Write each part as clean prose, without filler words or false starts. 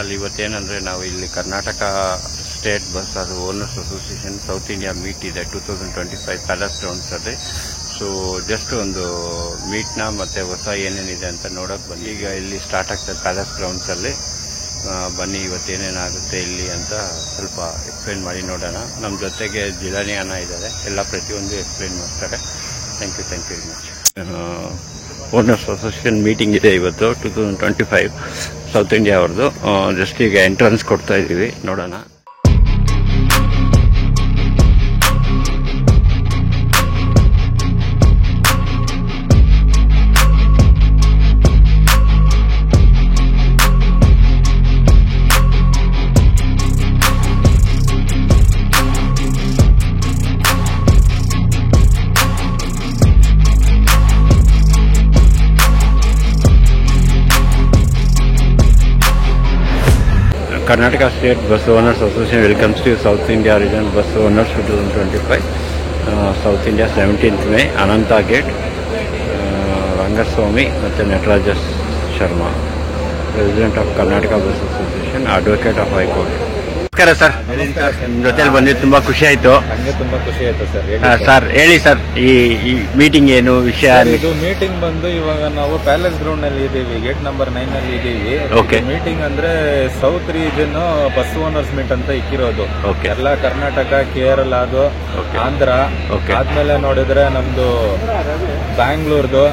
Channel. ಇವತ್ತೇನಂದರೆ ನಾವು ಇಲ್ಲಿ Karnataka state bus ಅದು owners association south India meet ಇದೆ 2025 ಪ್ಯಾಲೇಸ್ ಗ್ರೌಂಡ್ಸಲ್ಲಿ. ಸೊ ಜಸ್ಟ್ ಒಂದು ಮೀಟ್ನ ಮತ್ತು ಹೊಸ ಏನೇನಿದೆ ಅಂತ ನೋಡೋಕೆ ಬನ್ನಿ. ಈಗ ಇಲ್ಲಿ ಸ್ಟಾರ್ಟ್ ಆಗ್ತದೆ ಪ್ಯಾಲೇಸ್ ಗ್ರೌಂಡ್ಸಲ್ಲಿ. ಬನ್ನಿ ಇವತ್ತೇನೇನಾಗುತ್ತೆ ಇಲ್ಲಿ ಅಂತ ಸ್ವಲ್ಪ ಎಕ್ಸ್ಪ್ಲೇನ್ ಮಾಡಿ ನೋಡೋಣ. ನಮ್ಮ ಜೊತೆಗೆ ಜಿಲಾನಿ ಅಣ್ಣ ಇದ್ದಾರೆ, ಎಲ್ಲ ಪ್ರತಿಯೊಂದು ಎಕ್ಸ್ಪ್ಲೇನ್ ಮಾಡ್ತಾರೆ. Thank you very much. Owners association meeting ಇದೆ ಇವತ್ತು 2025 ಸೌತ್ ಇಂಡಿಯಾ ಅವ್ರದ್ದು. ಜಸ್ಟ್ ಈಗ ಎಂಟ್ರೆನ್ಸ್ ಕೊಡ್ತಾ ಇದ್ದೀವಿ, ನೋಡೋಣ. Karnataka State Bus Owners Association welcomes to South India Region Bus Owners 2025. South India 17th May, Ananta Gate, Rangaswamy ಮತ್ತು Nataraja Sharma, President of Karnataka Bus Association, Advocate of High Court. ನಮಸ್ಕಾರ sir, ನಿಮ್ಮ ಜೊತೆಲಿ ಬಂದಿದ್ದು ತುಂಬಾ ಖುಷಿ ಆಯ್ತು. ನನಗೆ ತುಂಬಾ ಖುಷಿ ಆಯ್ತು ಸರ್. ಸರ್ ಹೇಳಿ ಸರ್, ಈ ಮೀಟಿಂಗ್ ಏನು ವಿಷಯ? ಇದು ಮೀಟಿಂಗ್ ಬಂದು ಇವಾಗ ನಾವು ಪ್ಯಾಲೇಸ್ ಗ್ರೌಂಡ್ ನಲ್ಲಿ ಇದೀವಿ, ಗೇಟ್ ನಂಬರ್ 9 ನಲ್ಲಿ ಇದೀವಿ. ಮೀಟಿಂಗ್ ಅಂದ್ರೆ south region bus owners meet ಅಂತ ಇಕ್ಕಿರೋದು. ಎಲ್ಲ ಕರ್ನಾಟಕ, ಕೇರಳ, ಅದು ಆಂಧ್ರ, ಆದ್ಮೇಲೆ ನೋಡಿದ್ರೆ ನಮ್ದು ಬ್ಯಾಂಗ್ಳೂರ್ದು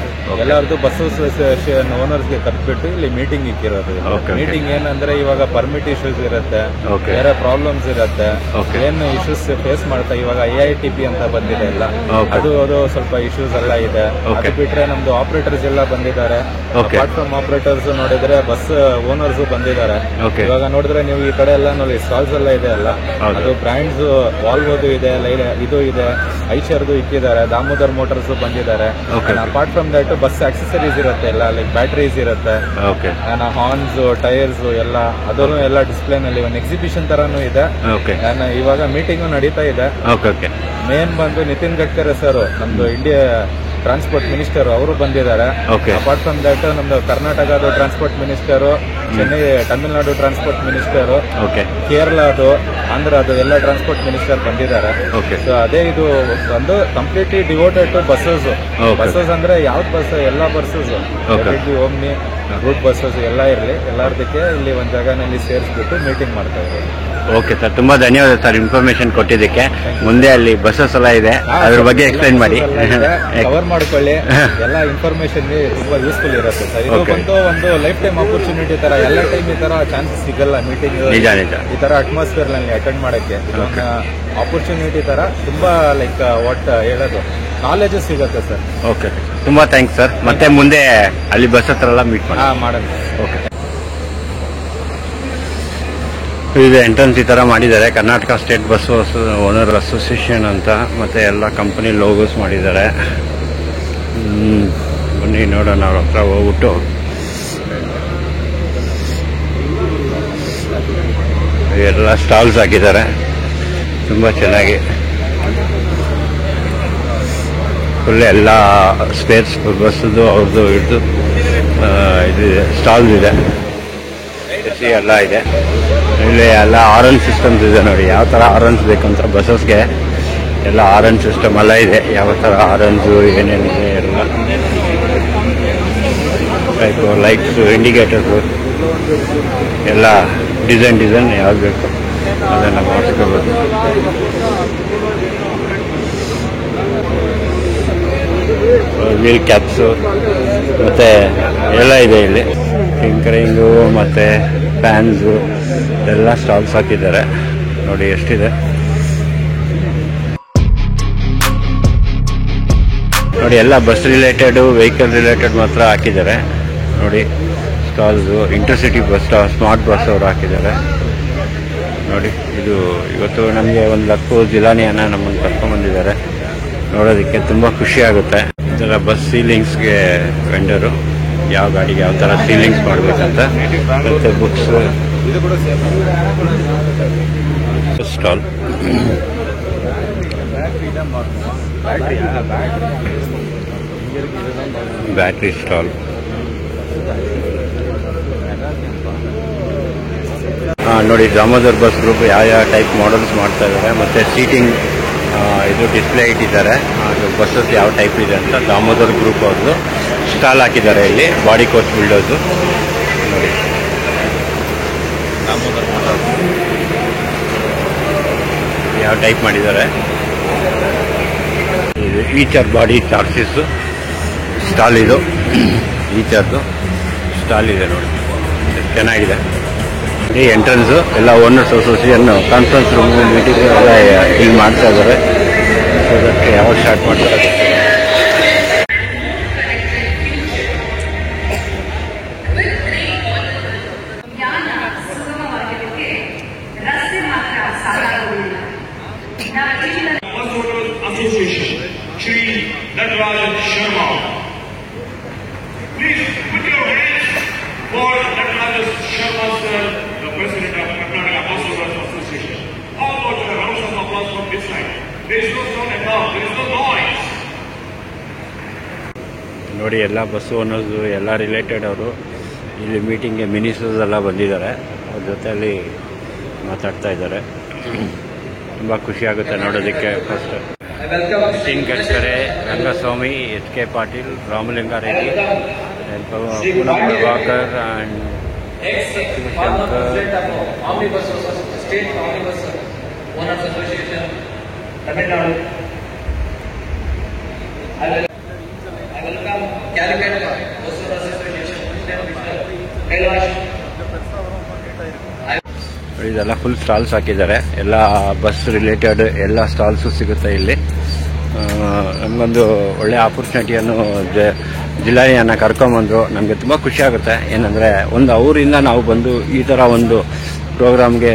ಎಲ್ಲರದು ಬಸ್ ಅಸೋಸಿಯೇಷನ್ ಓನರ್ಸ್ ಗೆ ಕರ್ಬಿಟ್ಟು ಇಲ್ಲಿ ಮೀಟಿಂಗ್ ಇಕ್ಕಿರೋದು. ಮೀಟಿಂಗ್ ಏನಂದ್ರೆ ಇವಾಗ ಪರ್ಮಿಟ್ ಇಶ್ಯೂಸ್ ಇರುತ್ತೆ, ಬೇರೆ ಪ್ರಾಬ್ಲಮ್ಸ್ ಇರುತ್ತೆ, ಏನು ಇಶ್ಯೂಸ್ ಫೇಸ್ ಮಾಡ್ತಾ ಇವಾಗ AITP ಅಂತ ಬಂದಿದೆ ಎಲ್ಲ, ಅದು ಸ್ವಲ್ಪ ಇಶ್ಯೂಸ್ ಎಲ್ಲ ಇದೆ. ಅದು ಬಿಟ್ರೆ ನಮ್ದು ಆಪರೇಟರ್ಸ್ ಎಲ್ಲ ಬಂದಿದ್ದಾರೆ. ಅಪಾರ್ಟ್ ಫ್ರಮ್ ಆಪರೇಟರ್ಸ್ ನೋಡಿದ್ರೆ ಬಸ್ ಓನರ್ಸ್ ಬಂದಿದ್ದಾರೆ. ಇವಾಗ ನೋಡಿದ್ರೆ ನೀವು ಈ ಕಡೆ ಎಲ್ಲ ನೋಡಿ ಸ್ಟಾಲ್ಸ್ ಎಲ್ಲ ಇದೆ ಅಲ್ಲ, ಅದು ಬ್ರ್ಯಾಂಡ್ಸ್ ವಾಲ್ವೋದು ಇದೆ, ಇದು ಇದೆ, ಐಶರ್ದು ಇಕ್ಕಿದ್ದಾರೆ, ದಾಮೋದರ್ ಮೋಟರ್ಸ್ ಬಂದಿದ್ದಾರೆ. Apart from that bus accessories ಇರುತ್ತೆ ಎಲ್ಲ, ಲೈಕ್ ಬ್ಯಾಟರೀಸ್ ಇರುತ್ತೆ, ಹಾರ್ನ್ಸ್, ಟೈರ್ಸ್ ಎಲ್ಲ, ಅದನ್ನು ಎಲ್ಲ ಡಿಸ್ಪ್ಲೇ ನಲ್ಲಿ ಒಂದು ಎಕ್ಸಿಬಿಷನ್ ತರಾನು ಇದೆ. ಇವಾಗ ಮೀಟಿಂಗ್ ನಡೀತಾ ಇದೆ. ಮೇನ್ ಬಂದು ನಿತಿನ್ ಗಡ್ಕರಿ ಸರ್, ನಮ್ದು ಇಂಡಿಯಾ ಟ್ರಾನ್ಸ್ಪೋರ್ಟ್ ಮಿನಿಸ್ಟರ್, ಅವರು ಬಂದಿದ್ದಾರೆ. ಅಪಾರ್ಟ್ ಫ್ರಮ್ ದಟ್ ನಮ್ದು ಕರ್ನಾಟಕದ transport minister, Chennai Tamil Nadu transport minister, ಕೇರಳದು, ಆಂಧ್ರದು ಎಲ್ಲ ಟ್ರಾನ್ಸ್ಪೋರ್ಟ್ ಮಿನಿಸ್ಟರ್ ಬಂದಿದ್ದಾರೆ. ಸೊ ಅದೇ ಇದು ಒಂದು completely devoted to buses. Buses ಅಂದ್ರೆ ಯಾವ್ದು ಬಸ್, ಎಲ್ಲಾ ಬಸ್ಸಸ್, ಓಮ್ನಿ, ರೂಟ್ ಬಸ್ಸಸ್ ಎಲ್ಲ ಇರಲಿ, ಎಲ್ಲದಕ್ಕೆ ಇಲ್ಲಿ ಒಂದ್ ಜಾಗನಲ್ಲಿ ಸೇರಿಸ್ಬಿಟ್ಟು ಮೀಟಿಂಗ್ ಮಾಡ್ತಾ ಇದ್ದಾರೆ. ಓಕೆ ಸರ್, ತುಂಬಾ ಧನ್ಯವಾದ ಸರ್ ಇನ್ಫಾರ್ಮೇಶನ್ ಕೊಟ್ಟಿದ್ದಕ್ಕೆ. ಮುಂದೆ ಅಲ್ಲಿ ಬಸ್ಸಸ್ ಎಲ್ಲ ಇದೆ, ಅದ್ರ ಬಗ್ಗೆ ಎಕ್ಸ್ಪ್ಲೈನ್ ಮಾಡಿ, ಕವರ್ ಮಾಡ್ಕೊಳ್ಳಿ. ಎಲ್ಲ ಇನ್ಫಾರ್ಮೇಶನ್ ತುಂಬಾ ಯೂಸ್ಫುಲ್ ಇರುತ್ತೆ ಸರ್. ಇದು ಒಂದು ಲೈಫ್ ಟೈಮ್ ಆಪರ್ಚುನಿಟಿ ತರ, ಎಲ್ಲ ಟೈಮ್ ಈ ತರ ಚಾನ್ಸಸ್ ಸಿಗಲ್ಲ ಮೀಟಿಂಗ್, ಈ ತರ ಅಟ್ಮಾಸ್ಫಿಯರ್ ನಲ್ಲಿ ಅಟೆಂಡ್ ಮಾಡಕ್ಕೆ. ಆಪರ್ಚುನಿಟಿ ತರ ತುಂಬಾ ಲೈಕ್ ವಾಟ್ ಹೇಳೋದು, ನಾಲೆಜ್ ಸಿಗುತ್ತೆ ಸರ್. ಓಕೆ, ತುಂಬಾ ಥ್ಯಾಂಕ್ಸ್ ಸರ್. ಮತ್ತೆ ಮುಂದೆ ಅಲ್ಲಿ ಬಸ್ ಹತ್ರ ಎಲ್ಲ ಮೀಟ್ ಮಾಡೋಣ. ಓಕೆ, ಇದು ಎಂಟ್ರೆನ್ಸ್ ಈ ತರ ಮಾಡಿದ್ದಾರೆ, Karnataka state bus owner association ಅಂತ, ಮತ್ತೆ ಎಲ್ಲ ಕಂಪನಿ ಲೋಗೋಸ್ ಮಾಡಿದ್ದಾರೆ. ಬನ್ನಿ ನೋಡೋಣ, ಅವ್ರ ಹತ್ರ ಹೋಗ್ಬಿಟ್ಟು. ಎಲ್ಲ ಸ್ಟಾಲ್ಸ್ ಹಾಕಿದ್ದಾರೆ ತುಂಬಾ ಚೆನ್ನಾಗಿ. ಫುಲ್ ಎಲ್ಲ ಸ್ಪೇಸ್ ಬಸ್ದು ಅವ್ರದ್ದು ಹಿಡಿದು ಇದಿದೆ, ಸ್ಟಾಲ್ಸ್ ಇದೆ, ಎಲ್ಲ ಇದೆ. ಇಲ್ಲಿ ಎಲ್ಲ ಆರನ್ ಸಿಸ್ಟಮ್ಸ್ ಇದೆ ನೋಡಿ, ಯಾವ ತರ ಆರನ್ಸ್ ಬೇಕಂತ ಬಸ್ಸಸ್ಗೆ ಎಲ್ಲ ಆರನ್ ಸಿಸ್ಟಮ್ ಎಲ್ಲ ಇದೆ. ಯಾವ ತರ ಆರನ್ಸ್ ಏನೇನಿದೆ ಎಲ್ಲ ಟೈಪ್ ಲೈಟ್ಸ್, ಇಂಡಿಕೇಟರ್ಸ್ ಎಲ್ಲ ಡಿಸೈನ್ ಯಾವ್ದು ಬೇಕು ಅದನ್ನು ಮಾಡಿಸ್ಕೋಬೋದು. ವೀಲ್ ಕ್ಯಾಪ್ಸು ಮತ್ತೆ ಎಲ್ಲ ಇದೆ ಇಲ್ಲಿ. ಟಿಂಕರಿಂಗು ಮತ್ತೆ ಫ್ಯಾನ್ಸು ಎಲ್ಲ ಸ್ಟಾಲ್ಸ್ ಹಾಕಿದ್ದಾರೆ ನೋಡಿ, ಎಷ್ಟಿದೆ ನೋಡಿ. ಎಲ್ಲ ಬಸ್ ರಿಲೇಟೆಡ್, ವೆಹಿಕಲ್ ರಿಲೇಟೆಡ್ ಮಾತ್ರ ಹಾಕಿದ್ದಾರೆ ನೋಡಿ stalls. Intercity bus, smart bus ಅವರು ಹಾಕಿದ್ದಾರೆ ನೋಡಿ. ಇದು ಇವತ್ತು ನಮಗೆ ಒಂದು ಲಕ್ಕು ಜಿಲಾನಿ ಅನ್ನ ನಮ್ಮನ್ನು ಕರ್ಕೊಂಡ್ಬಂದಿದ್ದಾರೆ ನೋಡೋದಕ್ಕೆ, ತುಂಬ ಖುಷಿ ಆಗುತ್ತೆ. ಈ ಥರ ಬಸ್ ಸೀಲಿಂಗ್ಸ್ಗೆ ವೆಂಡರು ಯಾವ ಗಾಡಿಗೆ ಯಾವ ಥರ ಸೀಲಿಂಗ್ಸ್ ಮಾಡಬೇಕಂತ, ಮತ್ತು ಬುಕ್ಸ್ ಸ್ಟಾಲ್. ಬ್ಯಾಟ್ರಿ ಸ್ಟಾಲ್, ನೋಡಿ ದಾಮೋದರ್ ಬಸ್ ಗ್ರೂಪ್ ಯಾವ ಟೈಪ್ ಮಾಡೆಲ್ಸ್ ಮಾಡ್ತಾ ಇದ್ದಾರೆ, ಮತ್ತು ಸೀಟಿಂಗ್ ಇದು ಡಿಸ್ಪ್ಲೇ ಇಟ್ಟಿದ್ದಾರೆ, ಅದು ಬಸ್ಸಸ್ ಯಾವ ಟೈಪ್ ಇದೆ ಅಂತ ದಾಮೋದರ್ ಗ್ರೂಪ್ ಅವ್ರದ್ದು ಸ್ಟಾಲ್ ಹಾಕಿದ್ದಾರೆ ಇಲ್ಲಿ ಬಾಡಿ ಕೋಚ್ ಬಿಲ್ಡರ್ಸು. ನೋಡಿ ದಾಮೋದರ್ ಮೋಟಾರ್ಸ್ ಯಾವ ಟೈಪ್ ಮಾಡಿದ್ದಾರೆ. ಇದು ಈಚರ್ ಬಾಡಿ ಚಾರ್ಜಸ್ ಸ್ಟಾಲ್, ಇದು ಈಚರ್ದು ಸ್ಟಾಲ್ ಇದೆ ನೋಡಿ, ಚೆನ್ನಾಗಿದೆ. ಈ ಎಂಟ್ರೆನ್ಸು ಎಲ್ಲ owners association conference room meeting ಎಲ್ಲ ಇಲ್ಲಿ ಮಾಡ್ತಾ ಇದ್ದಾರೆ. ಅದಕ್ಕೆ ಯಾವಾಗ ಸ್ಟಾರ್ಟ್ ಮಾಡ್ತಾರೆ for Nataraja Sharma sir, the president of Karnataka Bus Owners Association. How about a round of applause from this side? There is no sound at all. There is no noise. ನೋಡಿ ಎಲ್ಲ bus owners ಎಲ್ಲ related ಅವರು ಇಲ್ಲಿ ಮೀಟಿಂಗ್ಗೆ ministers ಎಲ್ಲ ಬಂದಿದ್ದಾರೆ, ಅವ್ರ ಜೊತೆಯಲ್ಲಿ ಮಾತಾಡ್ತಾ ಇದ್ದಾರೆ. ತುಂಬ ಖುಷಿ ಆಗುತ್ತೆ ನೋಡೋದಕ್ಕೆ. First Nitin Gadkari, Rangaswamy, H K Patil, Ramalinga Reddy, Poonam Prabhakar and State Omnibus Owners Association, Tamil Nadu. I welcome Calicut Bus Owners Association, Kailash. ಇದೆಲ್ಲ ಫುಲ್ ಸ್ಟಾಲ್ಸ್ ಹಾಕಿದ್ದಾರೆ, ಎಲ್ಲ ಬಸ್ ರಿಲೇಟೆಡ್ ಎಲ್ಲ ಸ್ಟಾಲ್ಸು ಸಿಗುತ್ತೆ ಇಲ್ಲಿ. ನಮಗೊಂದು ಒಳ್ಳೆ ಆಪರ್ಚುನಿಟಿಯನ್ನು ಜಿಲ್ಲಾನಿಯನ್ನು ಕರ್ಕೊಂಬಂದರು. ನಮಗೆ ತುಂಬ ಖುಷಿ ಆಗುತ್ತೆ. ಏನಂದರೆ ಒಂದು ಅವರಿಂದ ನಾವು ಬಂದು ಈ ಥರ ಒಂದು ಪ್ರೋಗ್ರಾಮ್ಗೆ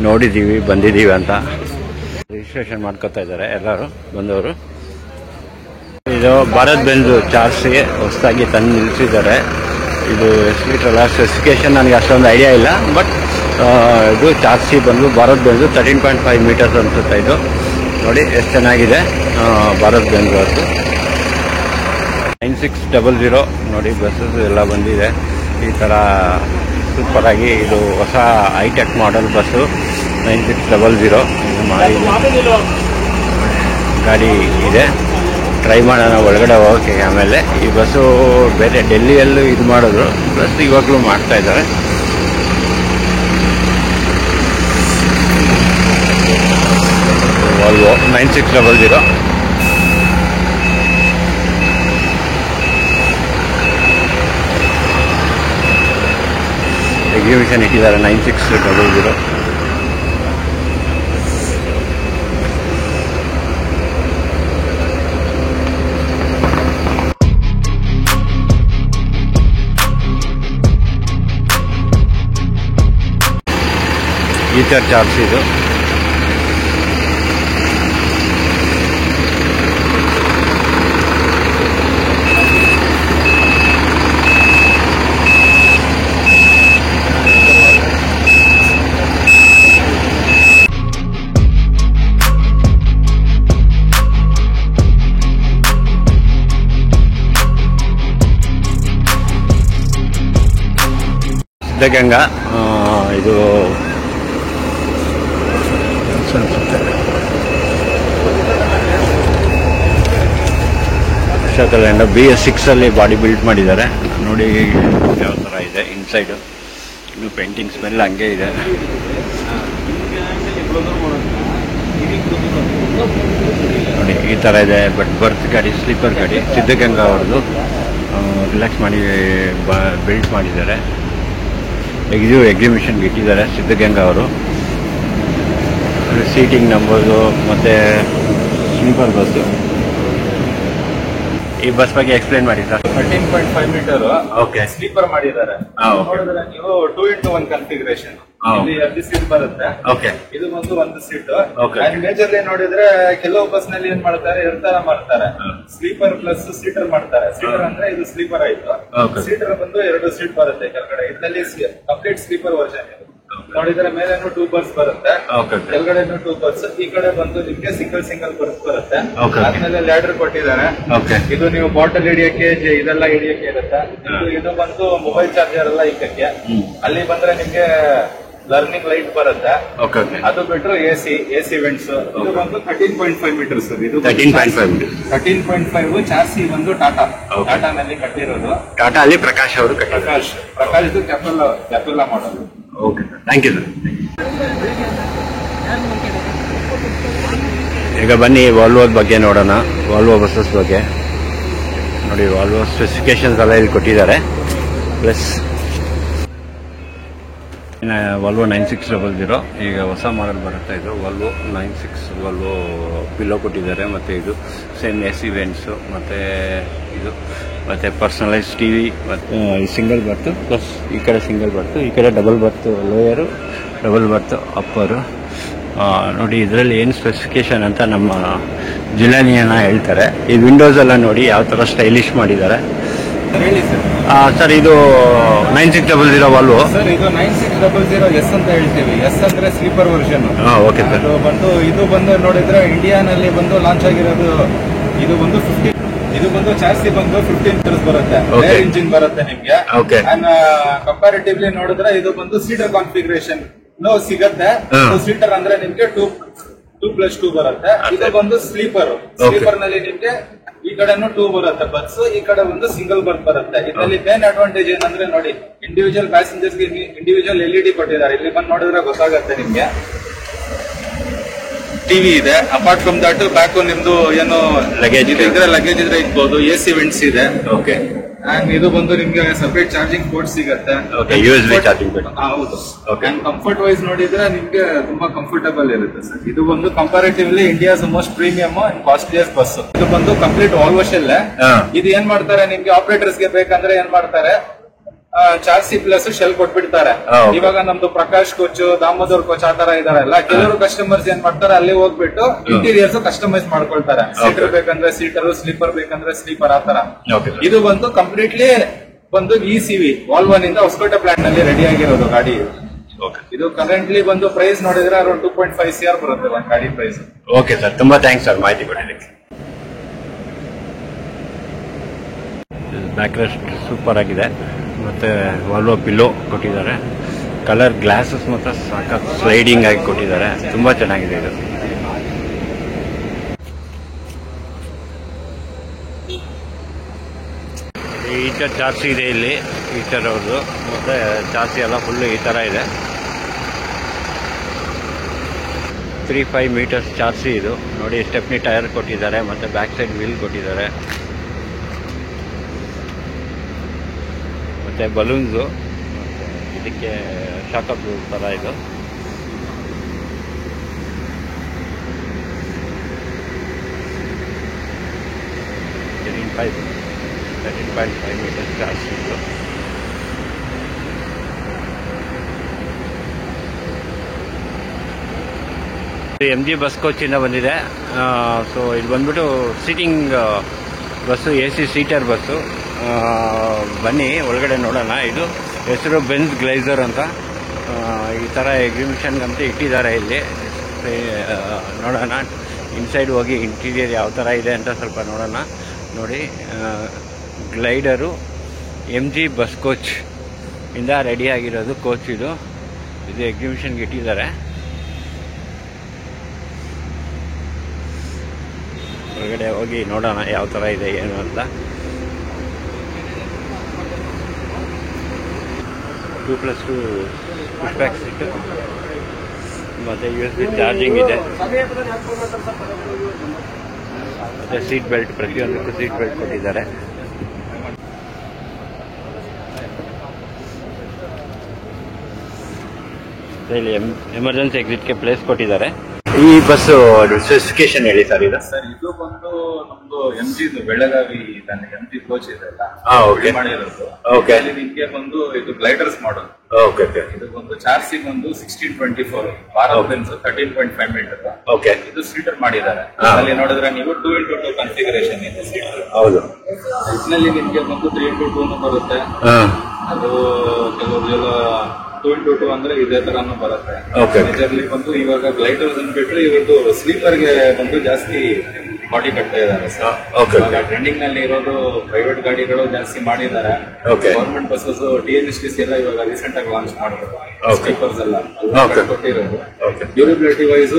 ನೋಡಿದ್ದೀವಿ, ಬಂದಿದ್ದೀವಿ ಅಂತ. ರಿಜಿಸ್ಟ್ರೇಷನ್ ಮಾಡ್ಕೋತಾ ಇದ್ದಾರೆ ಎಲ್ಲರೂ ಬಂದವರು. ಇದು ಭಾರತ್ ಬೆಂಜ್ ಚಾರ್ಸಿ ಹೊಸದಾಗಿ ತಂದು ನಿಲ್ಲಿಸಿದ್ದಾರೆ. ಇದು ಎಸ್ಲೀಟ್ರಲ್ಲ, ಸ್ಪೆಸಿಫಿಕೇಶನ್ ನನಗೆ ಅಷ್ಟೊಂದು ಐಡಿಯಾ ಇಲ್ಲ, ಬಟ್ ಇದು ಚಾರ್ಸಿ ಬಂದು ಭಾರತ್ ಬೆಂಜ್ 13.5 ಮೀಟರ್ಸ್ ಅನಿಸುತ್ತೆ. ಇದು ನೋಡಿ ಎಷ್ಟು ಚೆನ್ನಾಗಿದೆ ಭಾರತ್ ಬೆಂಜ್ ಅದು. 9600 ನೋಡಿ ಬಸ್ಸಸ್ ಎಲ್ಲ ಬಂದಿದೆ ಈ ಥರ ಸೂಪರಾಗಿ. ಇದು ಹೊಸ ಹೈಟೆಕ್ ಮಾಡೆಲ್ ಬಸ್ಸು 9600 ಗಾಡಿ ಇದೆ. ಟ್ರೈ ಮಾಡೋಣ ಒಳಗಡೆ ಹೋಗೋಕ್ಕೆ. ಆಮೇಲೆ ಈ ಬಸ್ಸು ಬೇರೆ ಡೆಲ್ಲಿಯಲ್ಲೂ ಇದು ಮಾಡಿದ್ರು, ಪ್ಲಸ್ ಇವಾಗಲೂ ಮಾಡ್ತಾ ಇದ್ದಾರೆ. ವಾಲ್ವೋ 9600 ಎಕ್ಸಿಬಿಷನ್ ಇಟ್ಟಿದ್ದಾರೆ. 9600 ಈಚರ್ ಚಾರ್ಜ್ ಇದು. ಸಿದ್ಧಗಂಗಾ ಇದು ವಿಶಾಖದಿಂದ BS6 ಅಲ್ಲಿ ಬಾಡಿ ಬಿಲ್ಡ್ ಮಾಡಿದ್ದಾರೆ. ನೋಡಿ ಯಾವ ಥರ ಇದೆ ಇನ್ಸೈಡು. ಇದು ಪೇಂಟಿಂಗ್ ಸ್ಮೆಲ್ ಹಂಗೆ ಇದೆ. ನೋಡಿ ಈ ಥರ ಇದೆ. ಬಟ್ ಬರ್ತ್ ಗಾಡಿ, ಸ್ಲೀಪರ್ ಗಾಡಿ, ಸಿದ್ಧಗಂಗಾ ಅವ್ರದ್ದು ರಿಲ್ಯಾಕ್ಸ್ ಮಾಡಿ ಬಿಲ್ಡ್ ಮಾಡಿದ್ದಾರೆ. ಎಕ್ಸಿಬಿಷನ್ಗೆ ಇಟ್ಟಿದ್ದಾರೆ ಸಿದ್ಧಗಂಗಾ ಅವರು. ಸೀಟಿಂಗ್ ನಂಬರ್ಸು ಮತ್ತು ಸ್ಲೀಪರ್ ಬಸ್ಸು. ಈ ಬಸ್ ಬಗ್ಗೆ ಎಕ್ಸ್ಪ್ಲೈನ್ ಮಾಡಿ ಸರ್. 13.5 ಮೀಟರ್ ಓಕೆ ಸ್ಲೀಪರ್ ಮಾಡಿದ್ದಾರೆ. ನೋಡಿದ್ರೆ ನೀವು 2:1 ಕನ್ಫಿಗರೇಷನ್. ಇಲ್ಲಿ 2 ಸೀಟ್ ಬರುತ್ತೆ. ಓಕೆ, ಇದು ಬಂದು 1 ಸೀಟ್. ಓಕೆ. ಮೇಜರ್ಲಿ ನೋಡಿದ್ರೆ ಕೆಲವು ಬಸ್ ನಲ್ಲಿ ಏನ್ ಮಾಡ್ತಾರೆ, 2 ತರ ಮಾಡ್ತಾರೆ. ಸ್ಲೀಪರ್ ಪ್ಲಸ್ ಸೀಟರ್ ಮಾಡ್ತಾರೆ. ಸೀಟರ್ ಅಂದ್ರೆ ಇದು ಸ್ಲೀಪರ್ ಆಯ್ತು. ಸೀಟರ್ ಬಂದು 2 ಸೀಟ್ ಬರುತ್ತೆ ಕೆಳಗಡೆ. ಇದರಲ್ಲಿ ಕಂಪ್ಲೀಟ್ ಸ್ಲೀಪರ್ ವರ್ಷನ್ ಇದು. ನೋಡಿದ್ರೆ ಮೇಲೇನು 2 ಬರ್ಸ್ ಬರುತ್ತೆ, ಕೆಳಗಡೆನು 2 ಬರ್ಸ್. ಈ ಕಡೆ ಬಂದು ನಿಮ್ಗೆ ಸಿಂಗಲ್ ಬರ್ಸ್ ಬರುತ್ತೆ. ಆದ್ಮೇಲೆ ಲ್ಯಾಡರ್ ಕೊಟ್ಟಿದ್ದಾರೆ. ಇದು ನೀವು ಬಾಟಲ್ ಹಿಡಿಯಕ್ಕೆ, ಇದೆಲ್ಲ ಹಿಡಿಯಕ್ಕೆ ಇರುತ್ತೆ. ಇದು ಬಂದು ಮೊಬೈಲ್ ಚಾರ್ಜರ್ ಎಲ್ಲ ಇಕ್ಕಕ್ಕೆ. ಅಲ್ಲಿ ಬಂದ್ರೆ ನಿಮ್ಗೆ ಲರ್ನಿಂಗ್ ಲೈಟ್ ಬರುತ್ತೆ. ಓಕೆ ಅದು ಬಿಟ್ಟರೆ ಎಸಿ ವೆಂಟ್ಸ್. ಇದು ಬಂದು 13.5 ಮೀಟರ್ಸ್. ಇದು 13.5 ಮೀಟರ್. 13.5 ಚಾರ್ಸಿ ಬಂದು ಟಾಟಾನಲ್ಲಿ ಕಟ್ಟಿರೋದು. ಟಾಟಾ ಅಲ್ಲಿ ಪ್ರಕಾಶ್ ಅವರು ಪ್ರಕಾಶ್ ಇದು Capella model. Okay thank you sir. ಈಗ ಬನ್ನಿ ವಾಲ್ವೋದ ಬಗ್ಗೆ ನೋಡೋಣ. ವಾಲ್ವೋ ಬಸ್ಸಸ್ ಬಗ್ಗೆ ನೋಡಿ. ವಾಲ್ವೋ ಸ್ಪೆಸಿಫಿಕೇಶನ್ಸ್ ಎಲ್ಲ ಇಲ್ಲಿ ಕೊಟ್ಟಿದ್ದಾರೆ. ಪ್ಲಸ್ ವಾಲ್ವೋ 9600 ಈಗ ಹೊಸ ಮಾಡೆಲ್ ಬರುತ್ತೆ. ಇದು ವಾಲ್ವೋ 96 ವಾಲ್ವೋ ಪಿಲ್ಲೋ ಕೊಟ್ಟಿದ್ದಾರೆ. ಮತ್ತು ಇದು ಸೇಮ್ ಎಸಿ ವೆಂಟ್ಸು, ಮತ್ತು ಇದು ಮತ್ತು ಪರ್ಸನಲೈಸ್ ಟಿವಿ, ಮತ್ತು ಸಿಂಗಲ್ ಬರ್ತು, ಪ್ಲಸ್ ಈ ಕಡೆ ಸಿಂಗಲ್ ಬರ್ತು, ಈ ಕಡೆ ಡಬಲ್ ಬರ್ತು ಲೋಯರು, ಡಬಲ್ ಬರ್ತು ಅಪ್ಪರು. ನೋಡಿ ಇದರಲ್ಲಿ ಏನು ಸ್ಪೆಸಿಫಿಕೇಶನ್ ಅಂತ ನಮ್ಮ ಜಿಲಾನಿಯನ್ನ ಹೇಳ್ತಾರೆ. ಈ ವಿಂಡೋಸ್ ಎಲ್ಲ ನೋಡಿ ಯಾವ ಥರ ಸ್ಟೈಲಿಶ್ ಮಾಡಿದ್ದಾರೆ. ಹೇಳಿ ಸರ್. ಸರ್ ಇದು 9600 ವಾಲ್ವೋ. ಸರ್ ಇದು 9600 ಎಸ್ ಅಂತ ಹೇಳ್ತೀವಿ. ಎಸ್ ಅಂದ್ರೆ ಸ್ಲೀಪರ್ ವರ್ಷನ್. Okay sir. ಇದು ಬಂದು ನೋಡಿದ್ರೆ ಇಂಡಿಯಾನಲ್ಲಿ ಬಂದು ಲಾಂಚ್ ಆಗಿರೋದು. ಇದು ಬಂದು 50. ಇದು ಬಂದು ಚಾರ್ಸಿ ಬಂದು 15 ಮೀಟರ್ಸ್ ಬರುತ್ತೆ. ಏರ್ ಇಂಜಿನ್ ಬರುತ್ತೆ ನಿಮ್ಗೆ. ಕಂಪ್ಯಾರಿಟಿವ್ಲಿ ನೋಡಿದ್ರೆ ಇದು ಬಂದು ಸೀಟರ್ ಕಾನ್ಫಿಗರೇಷನ್ ಸಿಗತ್ತೆ. ಸೀಟರ್ ಅಂದ್ರೆ ನಿಮ್ಗೆ 2+2 ಬರುತ್ತೆ. ಇದು ಬಂದು ಸ್ಲೀಪರ್. ಸ್ಲೀಪರ್ ನಲ್ಲಿ ನಿಮ್ಗೆ ಈ ಕಡೆನೂ 2 ಬರುತ್ತೆ ಬಸ್, ಈ ಕಡೆ ಒಂದು ಸಿಂಗಲ್ ಬರ್ತ್ ಬರುತ್ತೆ. ಇದರಲ್ಲಿ ಮೇನ್ ಅಡ್ವಾಂಟೇಜ್ ಏನಂದ್ರೆ ನೋಡಿ, ಇಂಡಿವಿಜುವಲ್ ಪ್ಯಾಸೆಂಜರ್ಸ್ ಗೆ ಇಂಡಿವಿಜುವಲ್ LED ಕೊಟ್ಟಿದ್ದಾರೆ. ಇಲ್ಲಿ ಬಂದು ನೋಡಿದ್ರೆ ಗೊತ್ತಾಗುತ್ತೆ ನಿಮ್ಗೆ. ಟಿವಿ ಇದೆ. ಅಪಾರ್ಟ್ ಫ್ರಮ್ ದಟ್ ಬ್ಯಾಕ್ ನಿಮ್ದು ಏನು ಲಗೇಜ್ ಇದ್ರೆ ಇಟ್ಬೋದು. ಎಸಿ ವೆಂಟ್ಸ್ ಇದೆ. ಓಕೆ. ಅಂಡ್ ಇದು ಬಂದು ನಿಮ್ಗೆ ಸಪರೇಟ್ ಚಾರ್ಜಿಂಗ್ ಪೋರ್ಟ್ ಸಿಗುತ್ತೆ. USB charging port. ಹೌದು. ಅಂಡ್ ಕಂಫರ್ಟ್ ವೈಸ್ ನೋಡಿದ್ರೆ ನಿಮ್ಗೆ ತುಂಬಾ ಕಂಫರ್ಟಬಲ್ ಇರುತ್ತೆ ಸರ್. ಇದು ಬಂದು comparatively India's most premium and costliest bus. ಇದು ಬಂದು ಕಂಪ್ಲೀಟ್ ವಾಲ್ವೋ ಶೆಲ್. ಇದು ಏನ್ ಮಾಡ್ತಾರೆ ನಿಮ್ಗೆ ಆಪರೇಟರ್ಸ್ ಗೆ ಬೇಕಂದ್ರೆ ಏನ್ ಮಾಡ್ತಾರೆ, ಚಾರ್ಸಿ ಪ್ಲಸ್ ಶೆಲ್ ಕೊಟ್ಬಿಡ್ತಾರೆ. ಇವಾಗ ನಮ್ದು ಪ್ರಕಾಶ್ ಕೋಚ್, ದಾಮೋದರ್ ಕೋಚ್ ಆತರ ಇದಾರಲ್ಲ, ಕೆಲವರು ಕಸ್ಟಮರ್ಸ್ ಏನ್ ಮಾಡ್ತಾರೆ ಅಲ್ಲಿ ಹೋಗ್ಬಿಟ್ಟು ಇಂಟೀರಿಯರ್ಸ್ ಕಸ್ಟಮೈಸ್ ಮಾಡ್ಕೊಳ್ತಾರೆ. ಸೀಟರ್ ಬೇಕಂದ್ರೆ ಸೀಟರ್, ಸ್ಲೀಪರ್ ಬೇಕಂದ್ರೆ ಸ್ಲೀಪರ್ ಆತರ. ಇದು ಬಂದು ಕಂಪ್ಲೀಟ್ಲಿ ಬಂದು ECV ವಾಲ್ವೋ ನಿಂದ ಹೊಸಕೋಟೆ ಪ್ಲಾಂಟ್ ನಲ್ಲಿ ರೆಡಿ ಆಗಿರೋದು ಗಾಡಿ. ಇದು ಕರೆಂಟ್ಲಿ ಬಂದು ಪ್ರೈಸ್ ನೋಡಿದ್ರೆ ಅರೌಂಡ್ 2.5 CR ಬರುತ್ತೆ ಒಂದು ಗಾಡಿ ಪ್ರೈಸ್. ಓಕೆ ಸರ್, ತುಂಬಾ ಥ್ಯಾಂಕ್ಸ್ ಸರ್ ಮಾಹಿತಿ ಕೊಟ್ಟಿದ್ದಕ್ಕೆ. ಬ್ಯಾಕ್ ರೆಸ್ಟ್ ಸೂಪರ್ ಆಗಿದೆ. ಮತ್ತು ವಾಲ್ವೋ ಪಿಲ್ಲೋ ಕೊಟ್ಟಿದ್ದಾರೆ. ಕಲರ್ ಗ್ಲಾಸಸ್ ಮತ್ತು ಸಾಕಷ್ಟು ಸ್ಲೈಡಿಂಗ್ ಆಗಿ ಕೊಟ್ಟಿದ್ದಾರೆ. ತುಂಬ ಚೆನ್ನಾಗಿದೆ ಇದು. ಈಟರ್ ಚಾರ್ಸಿ ಇದೆ ಇಲ್ಲಿ, ಈಟರ್ ಅವ್ರದ್ದು. ಮತ್ತು ಚಾರ್ಸಿ ಎಲ್ಲ ಫುಲ್ಲು ಈ ಥರ ಇದೆ. 35 ಮೀಟರ್ಸ್ ಚಾರ್ಸಿ ಇದು ನೋಡಿ. ಸ್ಟೆಪ್ನಿ ಟೈರ್ ಕೊಟ್ಟಿದ್ದಾರೆ ಮತ್ತು ಬ್ಯಾಕ್ ಸೈಡ್ ವೀಲ್ ಕೊಟ್ಟಿದ್ದಾರೆ. ಮತ್ತು ಬಲೂನ್ಸು, ಇದಕ್ಕೆ ಶಾಕ್ ಅಬ್ಸರ್ವರ್ ಥರ ಇದು. ಥರ್ಟೀನ್ ಪಾಯಿಂಟ್ 5 ಮೀಟರ್ಸ್ ಚಾರ್ಜ್ ಇದು. MG ಬಸ್ ಕೋಚಿಂದ ಬಂದಿದೆ. ಸೊ ಇದು ಬಂದ್ಬಿಟ್ಟು seating bus, AC seater bus. ಬನ್ನಿ ಒಳಗಡೆ ನೋಡೋಣ. ಇದು ಹೆಸರು ಬೆನ್ಸ್ ಗ್ಲೈಸರ್ ಅಂತ. ಈ ಥರ ಎಕ್ಸಿಬಿಷನ್ಗಂತೂ ಇಟ್ಟಿದ್ದಾರೆ ಇಲ್ಲಿ. ನೋಡೋಣ ಇನ್ಸೈಡ್ ಹೋಗಿ ಇಂಟೀರಿಯರ್ ಯಾವ ಥರ ಇದೆ ಅಂತ ಸ್ವಲ್ಪ ನೋಡೋಣ. ನೋಡಿ, ಗ್ಲೈಡರು MG ಬಸ್ ಕೋಚ್ ಇಂದ ರೆಡಿ ಆಗಿರೋದು ಕೋಚ್ ಇದು. ಇದು ಎಕ್ಸಿಬಿಷನ್ಗೆ ಇಟ್ಟಿದ್ದಾರೆ. ಹೊರಗಡೆ ಹೋಗಿ ನೋಡೋಣ ಯಾವ ಥರ ಇದೆ ಏನು ಅಂತ. 2+2 ಪುಷ್ ಬ್ಯಾಕ್ ಸೀಟು ಮತ್ತು USB ಚಾರ್ಜಿಂಗ್ ಇದೆ. ಮತ್ತು ಸೀಟ್ ಬೆಲ್ಟ್, ಪ್ರತಿಯೊಂದಕ್ಕೂ ಸೀಟ್ ಬೆಲ್ಟ್ ಕೊಟ್ಟಿದ್ದಾರೆ. ಇಲ್ಲಿ ಎಮರ್ಜೆನ್ಸಿ ಎಕ್ಸಿಟ್ಗೆ ಪ್ಲೇಸ್ ಕೊಟ್ಟಿದ್ದಾರೆ. ಈ ಬಸ್ಸು ಸ್ಪೆಸಿಫಿಕೇಶನ್ ಹೇಳಿ ಸರ್. ಇದು ಸರ್ ಇದು ಬಂದು ನಮ್ದು MG ಬೆಳಗಾವಿ MG ಕೋಚ್ ಇದೆಲ್ಲ ಮಾಡಿರೋದು. ಅಲ್ಲಿ ನಿಮ್ಗೆ ಬಂದು ಇದು ಗ್ಲೈಡರ್ಸ್ ಮಾಡಲ್. ಇದು ಬಂದು ಚಾರ್ಸಿ ಬಂದು 1624 ಭಾರತ್ 13.5 ಮೀಟರ್. ಇದು ಸೀಟರ್ ಮಾಡಿದ್ದಾರೆ. ಅಲ್ಲಿ ನೋಡಿದ್ರೆ ನೀವು 2x2 ಕಾನ್ಫಿಗರೇಷನ್ ಇದೆ ಸೀಟರ್. ಹೌದು. ಇದರಲ್ಲಿ ನಿಮ್ಗೆ ಬಂದು 3x2 ಬರುತ್ತೆ. ಅದು ಕೆಲವರು 2x2 ಅಂದ್ರೆ ಇದೇ ತರಾನು ಬರುತ್ತೆ. ಇದರಲ್ಲಿ ಬಂದು ಇವಾಗ ಗ್ಲೈಡರ್ಸ್ ಅಂದ್ಬಿಟ್ರೆ ಇವತ್ತು ಸ್ಲೀಪರ್ ಗೆ ಬಂದು ಜಾಸ್ತಿ ಬಾಡಿ ಕಟ್ತಾ ಇದ್ದಾರೆ ಸರ್. ಓಕೆ ಟ್ರೆಂಡಿಂಗ್ ನಲ್ಲಿ ಇರೋದು ಪ್ರೈವೇಟ್ ಗಾಡಿಗಳು ಜಾಸ್ತಿ ಮಾಡಿದ್ದಾರೆ. ಓಕೆ. ಗವರ್ಮೆಂಟ್ ಬಸ್ಸಸ್ TNSTC ಎಲ್ಲ ಇವಾಗ ರೀಸೆಂಟ್ ಆಗಿ ಲಾಂಚ್ ಮಾಡಿದ್ರು. ಓಕೆ. ಸ್ಲೀಪರ್ಸ್ ಎಲ್ಲ ಓಕೆ. ಕೊಟ್ಟಿರೋದು. ಓಕೆ. ಡ್ಯೂರಬಿಲಿಟಿ ವೈಸ್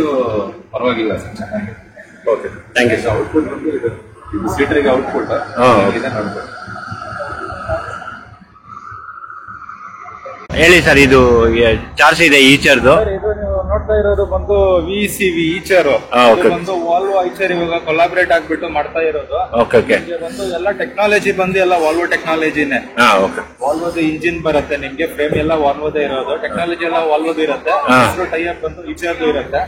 ಪರವಾಗಿಲ್ಲ ಸರ್, ಚೆನ್ನಾಗಿ. Okay, thank you sir. Output ಬಂದು ಇದು ಸೀಟರ್ಗೆ ಔಟ್ಪುಟ್ ಹೇಳಿ ಸರ್, ಇದು ಚಾರ್ಜ್ ಇದೆ ಈಚರ್ದು. ಇದು ನೀವು ನೋಡ್ತಾ ಇರೋದು ಬಂದು VCV ಈಚರ್. ಓಕೆ. ಬಂದು ವಾಲ್ವೋ ಐಚರ್ ಇವಾಗ ಕೊಲಾಬ್ರೇಟ್ ಆಗ್ಬಿಟ್ಟು ಮಾಡ್ತಾ ಇರೋದು. Okay okay. ಬಂದು ಎಲ್ಲ ಟೆಕ್ನಾಲಜಿ ಬಂದು ಎಲ್ಲ ವಾಲ್ವೋ ಟೆಕ್ನಾಲಜಿನೇ. ಓಕೆ. ವಾಲ್ವೋದು ಇಂಜಿನ್ ಬರುತ್ತೆ ನಿಮ್ಗೆ, ಫ್ರೇಮ್ ಎಲ್ಲ ವಾಲ್ವೋದೇ ಇರೋದು, ಟೆಕ್ನಾಲಜಿ ಎಲ್ಲ ವಾಲ್ವೋದು ಇರುತ್ತೆ. ಟೈರ್ ಬಂದು ಈಚರ್ದು ಇರುತ್ತೆ.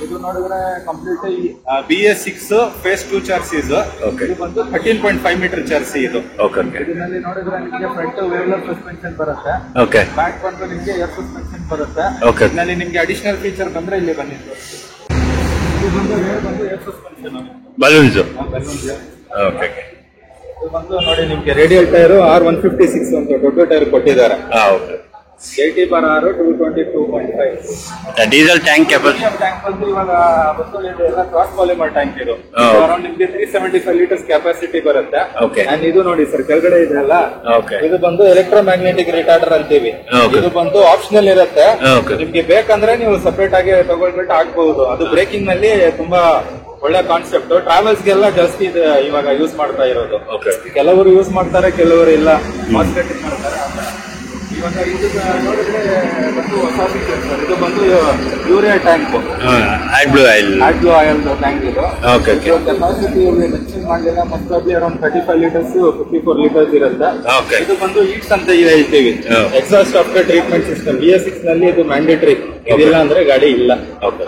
ಇದು ನೋಡಿದ್ರೆ ಕಂಪ್ಲೀಟ್ BS6 phase 2 ಚಾರ್ಸಿಸ್. ಇದು ಬಂದು 13.5 ಮೀಟರ್ ಚಾರ್ಸಿ ಇದು. ಇದರಲ್ಲಿ ನೋಡಿದ್ರೆ ನಿಮಗೆ ಫ್ರಂಟ್ ವೇವ್ಲರ್ ಸಸ್ಪೆನ್ಷನ್ ಬರುತ್ತೆ. ಓಕೆ. ಬ್ಯಾಕ್ ಬಂದು ನಿಮ್ಗೆ ಏರ್ ಸಸ್ಪೆನ್ಷನ್ ಬರುತ್ತೆ. ಓಕೆ. ಇದರಲ್ಲಿ ನಿಮ್ಗೆ ಅಡಿಷನಲ್ ಫೀಚರ್ ಬಂದ್ರೆ ಇಲ್ಲಿ ಬಂದಿದ್ದು ಇದು ಬಂದು ರೇರ್ ಬಂದು air suspension balloons. Balloons. Okay. ಇದು ಬಂದು ನೋಡಿ ನಿಮ್ಗೆ ರೇಡಿಯಲ್ ಟೈರ್ R156 ಅಂತ ದೊಡ್ಡ ಟೈರ್ ಕೊಟ್ಟಿದ್ದಾರೆ. Okay. 80/6 222.5. Diesel tank capacity tank ಬಂದು ಇವಾಗ ಬಸ್ಸಲ್ಲಿ ಎಲ್ಲ ಕ್ರಾಸ್ ಪಾಲಿಮರ್ ಟ್ಯಾಂಕ್ ಇದು. ಅರೌಂಡ್ ನಿಮ್ಗೆ 375 ಲೀಟರ್ಸ್ ಕೆಪಾಸಿಟಿ ಬರುತ್ತೆ. ಓಕೆ. ಅಂಡ್ ಇದು ನೋಡಿ ಸರ್ ಕೆಳಗಡೆ ಇದೆಲ್ಲ ಓಕೆ. ಇದು ಬಂದು ಎಲೆಕ್ಟ್ರೋಮ್ಯಾಗ್ನೆಟಿಕ್ ರಿಟಾರ್ಡರ್ ಅಂತೀವಿ. ಇದು ಬಂದು ಆಪ್ಷನಲ್ ಇರುತ್ತೆ. ನಿಮ್ಗೆ ಬೇಕಂದ್ರೆ ನೀವು ಸಪರೇಟ್ ಆಗಿ ತಗೊಳ್ಬಿಟ್ಟು ಹಾಕ್ಬಹುದು. ಅದು ಬ್ರೇಕಿಂಗ್ ನಲ್ಲಿ ತುಂಬಾ ಒಳ್ಳೆ ಕಾನ್ಸೆಪ್ಟ್. ಟ್ರಾವೆಲ್ಸ್ ಗೆಲ್ಲ ಜಾಸ್ತಿ ಇವಾಗ ಯೂಸ್ ಮಾಡ್ತಾ ಇರೋದು. ಕೆಲವರು ಯೂಸ್ ಮಾಡ್ತಾರೆ, ಕೆಲವರು ಇಲ್ಲ ಮಾರ್ಕೆಟಿಂಗ್ ಮಾಡ್ತಾರೆ. ಇವಾಗ ಇದು ನೋಡಿದ್ರೆ ಬಂದು ಹೊಸ ಫೀಚರ್ ಸರ್. ಇದು ಬಂದು urea tank, AdBlue oil tank ಇದು. ಓಕೆ. ಕೆಪಾಸಿಟಿ ಮೆನ್ಷನ್ ಮಾಡಲಿಲ್ಲ, ಮೋಸ್ಟ್ ಆಫ್ಲಿ ಅರೌಂಡ್ 35 ಲೀಟರ್ಸ್ 54 ಲೀಟರ್ಸ್ ಇರುತ್ತೆ. ಓಕೆ. ಇದು ಬಂದು ಈಟ್ಸ್ ಅಂತ ಹೇಳ್ತೀವಿ, exhaust after treatment system. BS6 ನಲ್ಲಿ ಇದು ಮ್ಯಾಂಡೇಟರಿ, ಇದಿಲ್ಲ ಅಂದ್ರೆ ಗಾಡಿ ಇಲ್ಲ.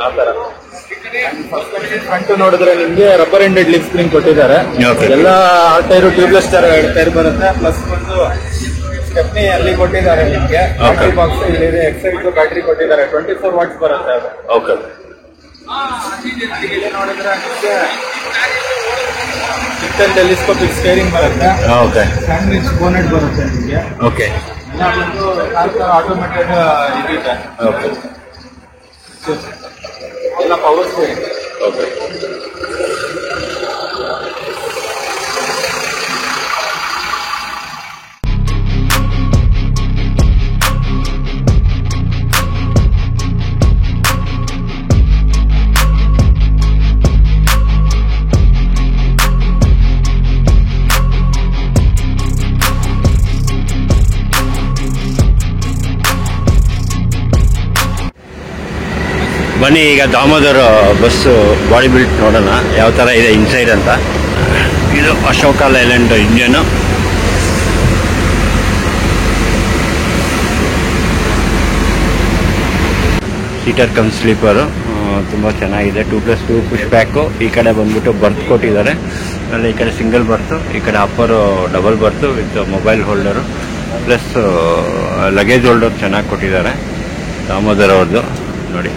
ಆ ತರ ಫ್ರಂಟ್ ನೋಡಿದ್ರೆ ನಿಮ್ಗೆ ರಬ್ಬರ್ ಎಂಡೆಡ್ ಲಿಪ್ ಸ್ಪ್ರಿಂಗ್ ಕೊಟ್ಟಿದ್ದಾರೆ. ಎಲ್ಲ ಟೈರು ಟ್ಯೂಬ್ಲೆಸ್ ಟೈರ್ ಬರುತ್ತೆ. ಪ್ಲಸ್ ಒಂದು ಸ್ಟೆಪ್ನಿ ಅಲ್ಲಿ ಕೊಟ್ಟಿದ್ದಾರೆ ನಿಮ್ಗೆ. ಬ್ಯಾಟ್ರಿ ಬಾಕ್ಸ್ ಇಲ್ಲಿದೆ, ಎಕ್ಸೈಡ್ ಬ್ಯಾಟ್ರಿ ಕೊಟ್ಟಿದ್ದಾರೆ. 24 ವಾಟ್ಸ್ ಬರುತ್ತೆ ಅದು. ಓಕೆ. ನೋಡಿದ್ರೆ ನಿಮ್ಗೆ ಟೆಲಿಸ್ಕೋಪಿಕ್ ಸ್ಟೇರಿಂಗ್ ಬರುತ್ತೆ. ಓಕೆ. ಸ್ಯಾಂಡ್ವಿಚ್ ಬೋನೆಟ್ ಬರುತ್ತೆ ನಿಮ್ಗೆ. ಓಕೆ. ಎಲ್ಲ ಬಂದು ಆಟೋಮೇಟೆಡ್ ಇದಿದೆ. ಓಕೆ. ಎಲ್ಲ ಪವರ್ ಸ್ಟೇರಿಂಗ್. ಓಕೆ. ಬನ್ನಿ ಈಗ ದಾಮೋದರ ಬಸ್ ಬಾಡಿ ಬಿಲ್ಟ್ ನೋಡೋಣ ಯಾವ ಥರ ಇದೆ ಇನ್ಸೈಡ್ ಅಂತ. ಇದು Ashoka Leyland engine. Seater come sleeper ತುಂಬ ಚೆನ್ನಾಗಿದೆ. 2+2 ಪುಷ್ ಬ್ಯಾಕು. ಈ ಕಡೆ ಬಂದ್ಬಿಟ್ಟು ಬರ್ತ್ ಕೊಟ್ಟಿದ್ದಾರೆ. ಆಮೇಲೆ ಈ ಕಡೆ ಸಿಂಗಲ್ ಬರ್ತು, ಈ ಕಡೆ upper double berth with mobile holder plus luggage holder ಚೆನ್ನಾಗಿ ಕೊಟ್ಟಿದ್ದಾರೆ. ದಾಮೋದರ ಅವ್ರದ್ದು ನೋಡಿ,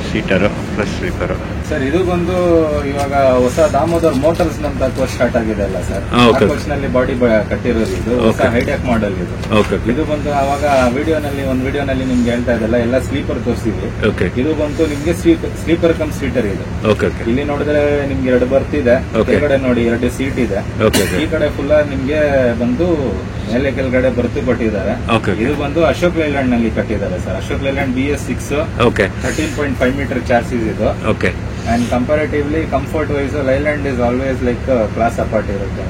ಸೀಟರು ಪ್ಲಸ್ ಸ್ಲೀಪರು. ಸರ್ ಇದು ಬಂದು ಇವಾಗ ಹೊಸ ದಾಮೋದರ್ ಮೋಟರ್ಸ್ ಅಂತ ಕೋರ್ಸ್ ಸ್ಟಾರ್ಟ್ ಆಗಿದೆ ಅಲ್ಲ ಸರ್. ಕೋರ್ಸ್ ನಲ್ಲಿ ಬಾಡಿ ಕಟ್ಟಿರೋದು ಇದು ಹೊಸ ಹೈಟೆಕ್ ಮಾಡೆಲ್ ಇದು. ಇದು ಬಂದು ಅವಾಗ ಒಂದ್ ವಿಡಿಯೋನಲ್ಲಿ ನಿಮ್ಗೆ ಹೇಳ್ತಾ ಇದೆಲ್ಲ ಎಲ್ಲ ಸ್ಲೀಪರ್ ತೋರಿಸಿದ್ವಿ. ಇದು ಬಂದು ನಿಮ್ಗೆ ಸ್ಲೀಪರ್ ಕಮ್ ಸೀಟರ್ ಇದು. ಇಲ್ಲಿ ನೋಡಿದ್ರೆ ನಿಮ್ಗೆ 2 ಬರ್ತ್ ಇದೆ, ಕೆಳಗಡೆ ನೋಡಿ 2 ಸೀಟ್ ಇದೆ. ಈ ಕಡೆ ಫುಲ್ ನಿಮ್ಗೆ ಬಂದು ಮೇಲೆ ಕೆಳಗಡೆ ಬರ್ತು ಕೊಟ್ಟಿದ್ದಾರೆ. ಇದು ಬಂದು ಅಶೋಕ್ ಲೈಲ್ಯಾಂಡ್ ನಲ್ಲಿ ಕಟ್ಟಿದ್ದಾರೆ ಸರ್. ಅಶೋಕ್ ಲೈಲ್ಯಾಂಡ್ BS6 13.5 ಮೀಟರ್ ಚಾರ್ಸಿಸ್ ಇದು. And comparatively comfort wise Leyland is always like class apart ಇರುತ್ತೆ.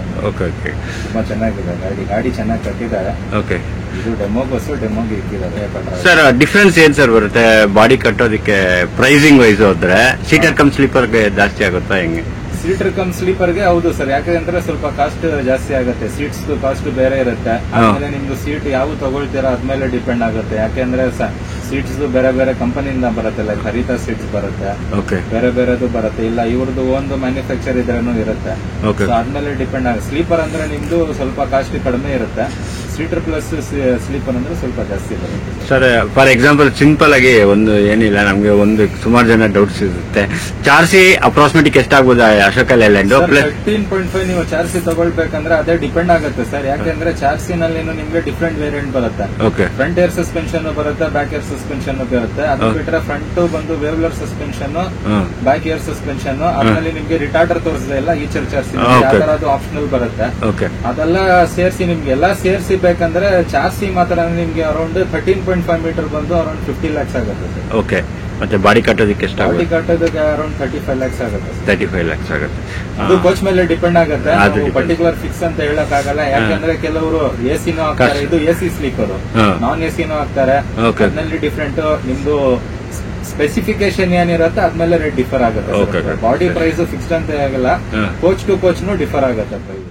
ತುಂಬಾ ಚೆನ್ನಾಗಿದೆ ಗಾಡಿ ಚೆನ್ನಾಗಿ ಕಟ್ಟಿದ್ದಾರೆ. ಇದು ಡೆಮೋ ಬಸ್, ಡೆಮೋಗೆ ಇಕ್ಕಿದ್ದಾರೆ. ಸರ್ ಡಿಫ್ರೆನ್ಸ್ ಏನ್ ಸರ್ ಬರುತ್ತೆ ಬಾಡಿ ಕಟ್ಟೋದಕ್ಕೆ ಪ್ರೈಸಿಂಗ್ ವೈಸ್ ಹೋದ್ರೆ? ಸೀಟರ್ ಕಮ್ ಸ್ಲೀಪರ್ಗೆ ಜಾಸ್ತಿ ಆಗುತ್ತಾ ಹೆಂಗೆ? ಸೀಟರ್ ಕಮ್ ಸ್ಲೀಪರ್ಗೆ ಹೌದು ಸರ್, ಯಾಕಂದ್ರೆ ಸ್ವಲ್ಪ ಕಾಸ್ಟ್ ಜಾಸ್ತಿ ಆಗುತ್ತೆ. ಸೀಟ್ಸ್ ಕಾಸ್ಟ್ ಬೇರೆ ಇರುತ್ತೆ. ಆಮೇಲೆ ನಿಮ್ದು ಸೀಟ್ ಯಾವ ತಗೊಳ್ತೀರಾ ಅದ್ಮೇಲೆ ಡಿಪೆಂಡ್ ಆಗುತ್ತೆ. ಯಾಕೆಂದ್ರೆ ಸೀಟ್ಸ್ ಬೇರೆ ಬೇರೆ ಕಂಪನಿಯಿಂದ ಬರುತ್ತೆ, ಲೈಕ್ ಹರಿತಾ ಸೀಟ್ಸ್ ಬರುತ್ತೆ, ಬೇರೆ ಬೇರೆದು ಬರುತ್ತೆ. ಇಲ್ಲ ಇವ್ರದ್ದು ಒಂದು ಮ್ಯಾನುಫ್ಯಾಕ್ಚರ್ ಇದ್ರೂ ಇರುತ್ತೆ. ಆದ್ಮೇಲೆ ಡಿಪೆಂಡ್ ಆಗುತ್ತೆ. ಸ್ಲೀಪರ್ ಅಂದ್ರೆ ನಿಮ್ದು ಸ್ವಲ್ಪ ಕಾಸ್ಟ್ ಕಡಿಮೆ ಇರುತ್ತೆ. ಸೀಟರ್ ಪ್ಲಸ್ ಸ್ಲೀಪರ್ ಅಂದ್ರೆ ಸ್ವಲ್ಪ ಜಾಸ್ತಿ ಬರುತ್ತೆ ಸರ್. ಫಾರ್ ಎಕ್ಸಾಂಪಲ್ ಸಿಂಪಲ್ ಆಗಿ ಒಂದು ಏನಿಲ್ಲ, ನಮ್ಗೆ ಒಂದು ಸುಮಾರು ಜನ ಡೌಟ್ಸ್ ಇರುತ್ತೆ. ಚಾರ್ಸಿ ಅಪ್ರಾಕ್ಸಿಮೇಟ್ ಎಷ್ಟಾಗ್ಬೋದು ಅಶೋಕ ಲೇಲ್ಯಾಂಡ್ ಪ್ಲಸ್ 13.5 ನೀವು ಚಾರ್ಸಿ ತಗೊಳ್ಬೇಕಂದ್ರೆ ಅದೇ ಡಿಪೆಂಡ್ ಆಗುತ್ತೆ ಸರ್. ಯಾಕೆಂದ್ರೆ ಚಾರ್ಸಿನಲ್ಲಿ ನಿಮ್ಗೆ ಡಿಫ್ರೆಂಟ್ ವೇರಿಯಂಟ್ ಬರುತ್ತೆ. ಓಕೆ. ಫ್ರಂಟ್ ಏರ್ ಸಸ್ಪೆನ್ಷನ್ ಬರುತ್ತೆ, ಬ್ಯಾಕ್ ಏರ್ ಸಸ್ಪೆನ್ಷನ್ ಬರುತ್ತೆ. ಅದು ಬಿಟ್ರೆ ಫ್ರಂಟ್ ಬಂದು ವೇವ್ಲರ್ ಸಸ್ಪೆನ್ಷನ್, ಬ್ಯಾಕ್ ಏರ್ ಸಸ್ಪೆನ್ಷನ್, ಆಮೇಲೆ ನಿಮ್ಗೆ ರಿಟಾರ್ಡರ್ ತೋರಿಸದೆ ಇಲ್ಲ ಈಚರ್ ಚಾರ್ಸಿ ಅದು ಆಪ್ಷನಲ್ ಬರುತ್ತೆ. ಅದೆಲ್ಲ ಸೇರಿಸಿ ನಿಮ್ಗೆ ಎಲ್ಲ ಸೇರಿಸಿ ಬೇಕಂದ್ರೆ ಚಾರ್ಸಿ ಮಾತ್ರ ನಿಮ್ಗೆ ಅರೌಂಡ್ 13.5 ಮೀಟರ್ ಬಂದು ಅರೌಂಡ್ 50 lakhs ಆಗುತ್ತೆ. ಓಕೆ. ಮತ್ತೆ ಬಾಡಿ ಕಟ್ಟೋದಕ್ಕೆ ಎಷ್ಟು? ಬಾಡಿ ಕಟ್ಟೋದಕ್ಕೆ ಅರೌಂಡ್ 35 lakhs ಆಗುತ್ತೆ. 35 lakhs ಆಗುತ್ತೆ. ಅದು ಕೋಚ್ ಮೇಲೆ ಡಿಪೆಂಡ್ ಆಗುತ್ತೆ. ಪರ್ಟಿಕ್ಯುಲರ್ ಫಿಕ್ಸ್ ಅಂತ ಹೇಳಕ್ ಆಗಲ್ಲ. ಯಾಕಂದ್ರೆ ಕೆಲವರು ಎಸಿನೂ ಹಾಕ್ತಾರೆ, ಇದು ಎಸಿ ಸ್ಲೀಪರ್, ನಾನ್ ಎಸಿನೂ ಹಾಕ್ತಾರೆ. ಅದ್ರಲ್ಲಿ ಡಿಫ್ರೆಂಟ್ ನಿಮ್ದು ಸ್ಪೆಸಿಫಿಕೇಶನ್ ಏನಿರುತ್ತೆ ಅದ್ಮೇಲೆ ರೇಟ್ ಡಿಫರ್ ಆಗುತ್ತೆ. ಬಾಡಿ ಪ್ರೈಸ್ ಫಿಕ್ಸ್ಡ್ ಅಂತ ಆಗಲ್ಲ, ಕೋಚ್ ಟು ಕೋಚ್ ಡಿಫರ್ ಆಗುತ್ತೆ ಪ್ರೈಸ್.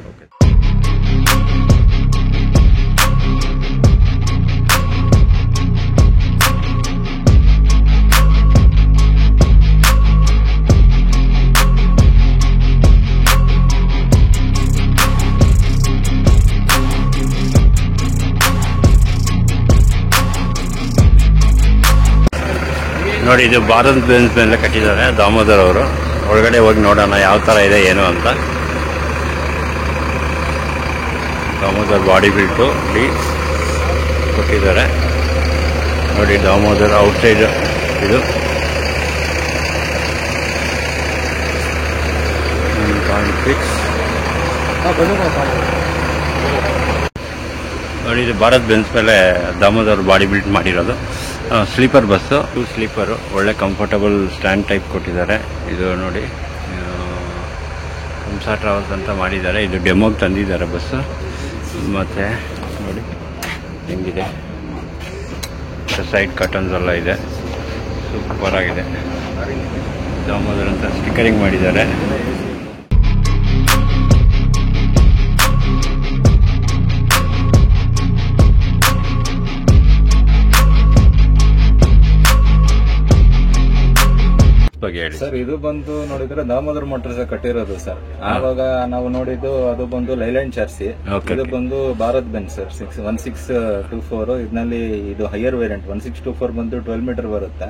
ನೋಡಿ, ಇದು ಭಾರತ್ ಬೆನ್ಸ್ ಮೇಲೆ ಕಟ್ಟಿದ್ದಾರೆ ದಾಮೋದರ್ ಅವರು. ಒಳಗಡೆ ಹೋಗಿ ನೋಡೋಣ ಯಾವ ತರ ಇದೆ ಏನು ಅಂತ. ದಾಮೋದರ್ ಬಾಡಿ ಬಿಲ್ಟು ಕೊಟ್ಟಿದ್ದಾರೆ ನೋಡಿ. ದಾಮೋದರ್ ಔಟ್ಸೈಡ್ ಇದು ನೋಡಿ. ಇದು ಭಾರತ್ ಬೆನ್ಸ್ ಮೇಲೆ ದಾಮೋದರ್ ಬಾಡಿ ಬಿಲ್ಟ್ ಮಾಡಿರೋದು. ಸ್ಲೀಪರ್ ಬಸ್ಸು, 2 ಸ್ಲೀಪರು, ಒಳ್ಳೆ ಕಂಫರ್ಟಬಲ್ ಸ್ಟ್ಯಾಂಡ್ ಟೈಪ್ ಕೊಟ್ಟಿದ್ದಾರೆ. ಇದು ನೋಡಿ ಹಂಸ ಟ್ರಾವೆಲ್ಸ್ ಅಂತ ಮಾಡಿದ್ದಾರೆ. ಇದು ಡೆಮೋಗೆ ತಂದಿದ್ದಾರೆ ಬಸ್ಸು. ಮತ್ತು ನೋಡಿ ಹೆಂಗಿದೆ, ಸೈಡ್ ಕಟನ್ಸ್ ಎಲ್ಲ ಇದೆ, ಸೂಪರ್ ಆಗಿದೆ. ದಾಮೋದರ್ ಅಂತ ಸ್ಟಿಕರಿಂಗ್ ಮಾಡಿದ್ದಾರೆ. ಸರ್ ಇದು ಬಂದು ನೋಡಿದ್ರೆ ದಾಮೋದರ್ ಮೋಟರ್ಸ್ ಕಟ್ಟಿರೋದು ಸರ್. ಆವಾಗ ನಾವು ನೋಡಿದ್ದು ಅದು ಬಂದು ಲೈಲ್ಯಾಂಡ್ ಚಾರ್ಸಿ. ಇದು ಬಂದು ಭಾರತ್ ಬೆನ್ಸ್ ಸರ್ 1624. ಇದರಲ್ಲಿ ಇದು ಹೈಯರ್ ವೇರಿಯಂಟ್ 1624 ಬಂದು 12 ಮೀಟರ್ ಬರುತ್ತೆ.